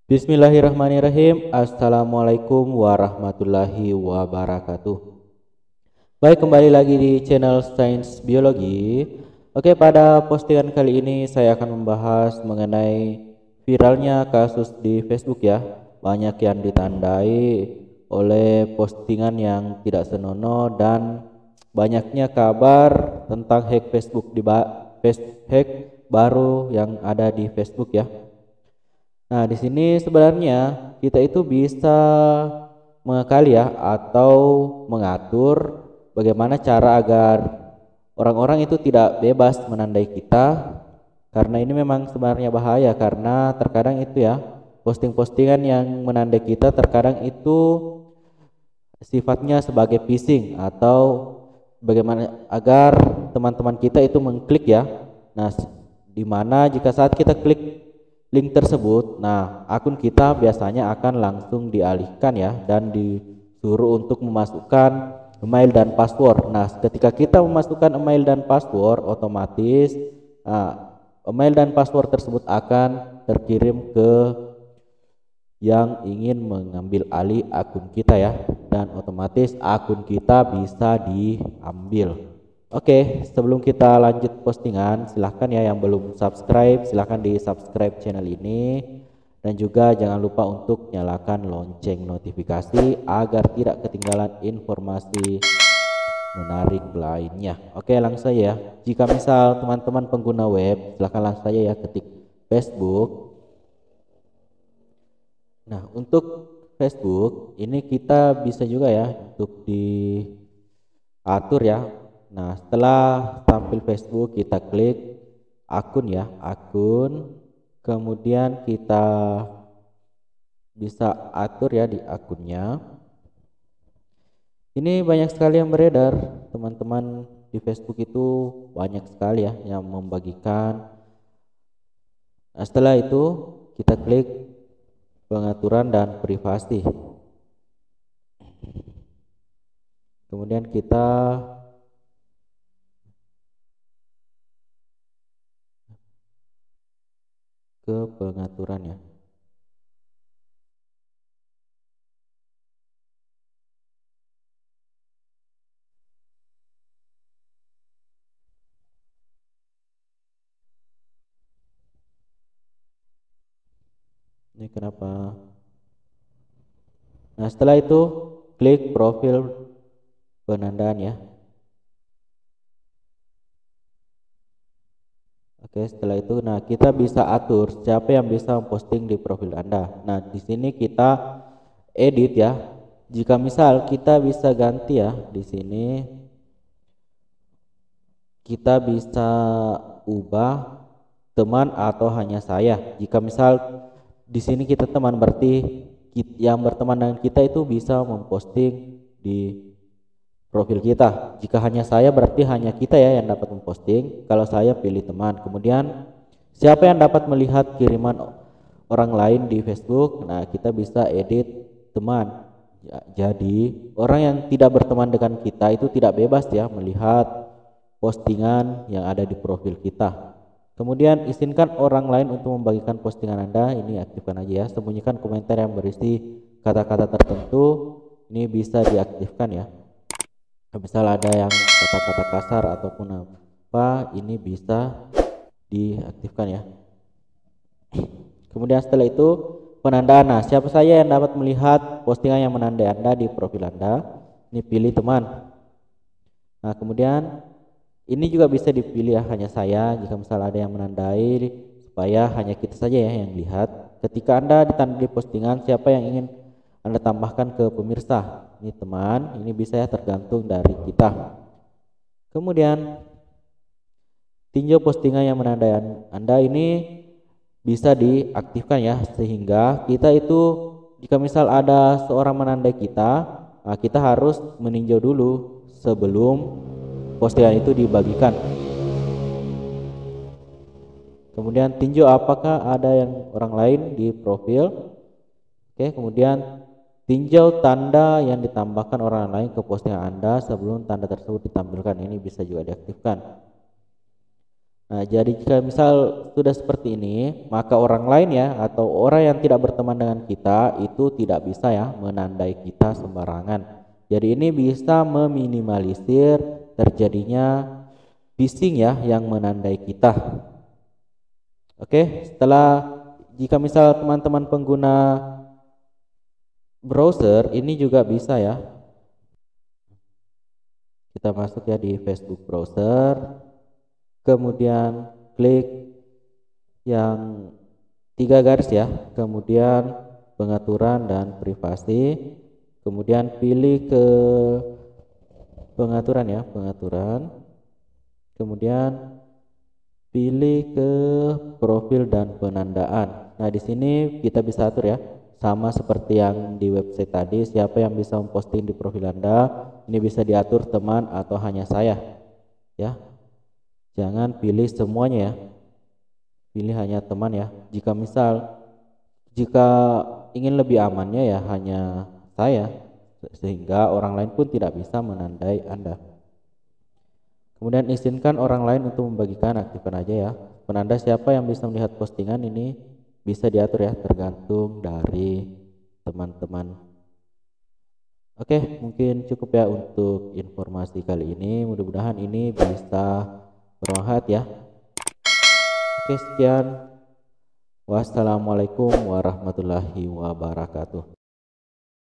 Bismillahirrahmanirrahim. Assalamualaikum warahmatullahi wabarakatuh. Baik, kembali lagi di channel Sains Biologi. Oke, pada postingan kali ini saya akan membahas mengenai viralnya kasus di Facebook ya. Banyak yang ditandai oleh postingan yang tidak senonoh dan banyaknya kabar tentang hack Facebook hack baru yang ada di Facebook ya. Nah, di sini sebenarnya kita itu bisa mengakali ya atau mengatur bagaimana cara agar orang-orang itu tidak bebas menandai kita, karena ini memang sebenarnya bahaya karena terkadang itu ya posting-postingan yang menandai kita terkadang itu sifatnya sebagai phishing atau bagaimana agar teman-teman kita itu mengklik ya. Nah, di mana jika saat kita klik link tersebut, nah akun kita biasanya akan langsung dialihkan ya dan disuruh untuk memasukkan email dan password. Nah, ketika kita memasukkan email dan password, otomatis email dan password tersebut akan terkirim ke yang ingin mengambil alih akun kita ya, dan otomatis akun kita bisa diambil. Oke, sebelum kita lanjut postingan, silahkan ya yang belum subscribe, silahkan di subscribe channel ini. Dan juga jangan lupa untuk nyalakan lonceng notifikasi agar tidak ketinggalan informasi menarik lainnya. Oke, langsung saja ya. Jika misal teman-teman pengguna web, silahkan langsung saja ya ketik Facebook. Nah, untuk Facebook ini kita bisa juga ya untuk diatur ya. Nah, setelah tampil Facebook, kita klik akun ya, akun. Kemudian kita bisa atur ya di akunnya. Ini banyak sekali yang beredar, teman-teman, di Facebook itu banyak sekali ya yang membagikan. Nah, setelah itu kita klik pengaturan dan privasi. Kemudian kita ke pengaturan ya. Ini kenapa? Nah, setelah itu klik profil penandaan ya. Oke, setelah itu nah kita bisa atur siapa yang bisa memposting di profil Anda. Nah, di sini kita edit ya. Jika misal kita bisa ganti ya, di sini kita bisa ubah teman atau hanya saya. Jika misal di sini kita teman, berarti yang berteman dengan kita itu bisa memposting di profil kita. Jika hanya saya, berarti hanya kita ya yang dapat memposting. Kalau saya pilih teman. Kemudian siapa yang dapat melihat kiriman orang lain di Facebook? Nah, kita bisa edit teman. Jadi orang yang tidak berteman dengan kita itu tidak bebas ya melihat postingan yang ada di profil kita. Kemudian izinkan orang lain untuk membagikan postingan Anda. Ini aktifkan aja ya. Sembunyikan komentar yang berisi kata-kata tertentu. Ini bisa diaktifkan ya. Misal ada yang kata-kata kasar ataupun apa, ini bisa diaktifkan ya. Kemudian setelah itu penandaan. Nah, siapa saja yang dapat melihat postingan yang menandai Anda di profil Anda? Ini pilih teman. Nah, kemudian ini juga bisa dipilih ya, hanya saya. Jika misal ada yang menandai, supaya hanya kita saja ya yang lihat. Ketika Anda ditandai postingan, siapa yang ingin Anda tambahkan ke pemirsa? Ini teman, ini bisa ya tergantung dari kita. Kemudian tinjau postingan yang menandai Anda, ini bisa diaktifkan ya, sehingga kita itu jika misal ada seorang menandai kita, nah kita harus meninjau dulu sebelum postingan itu dibagikan. Kemudian tinjau apakah ada yang orang lain di profil. Oke, kemudian tinjau tanda yang ditambahkan orang lain ke postingan Anda sebelum tanda tersebut ditampilkan. Ini bisa juga diaktifkan. Nah, jadi jika misal sudah seperti ini, maka orang lain ya atau orang yang tidak berteman dengan kita itu tidak bisa ya menandai kita sembarangan. Jadi ini bisa meminimalisir terjadinya phishing ya yang menandai kita. Oke, setelah jika misal teman-teman pengguna browser ini juga bisa ya. Kita masuk ya di Facebook browser, kemudian klik yang 3 garis ya, kemudian pengaturan dan privasi, kemudian pilih ke pengaturan ya, pengaturan, kemudian pilih ke profil dan penandaan. Nah, di sini kita bisa atur ya, sama seperti yang di website tadi, siapa yang bisa memposting di profil Anda, ini bisa diatur teman atau hanya saya ya. Jangan pilih semuanya ya, pilih hanya teman ya. Jika ingin lebih amannya ya hanya saya, sehingga orang lain pun tidak bisa menandai Anda. Kemudian izinkan orang lain untuk membagikan, aktifkan aja ya. Penanda siapa yang bisa melihat postingan ini bisa diatur ya, tergantung dari teman-teman. Oke, mungkin cukup ya untuk informasi kali ini. Mudah-mudahan ini bisa bermanfaat ya. Oke, sekian. Wassalamualaikum warahmatullahi wabarakatuh.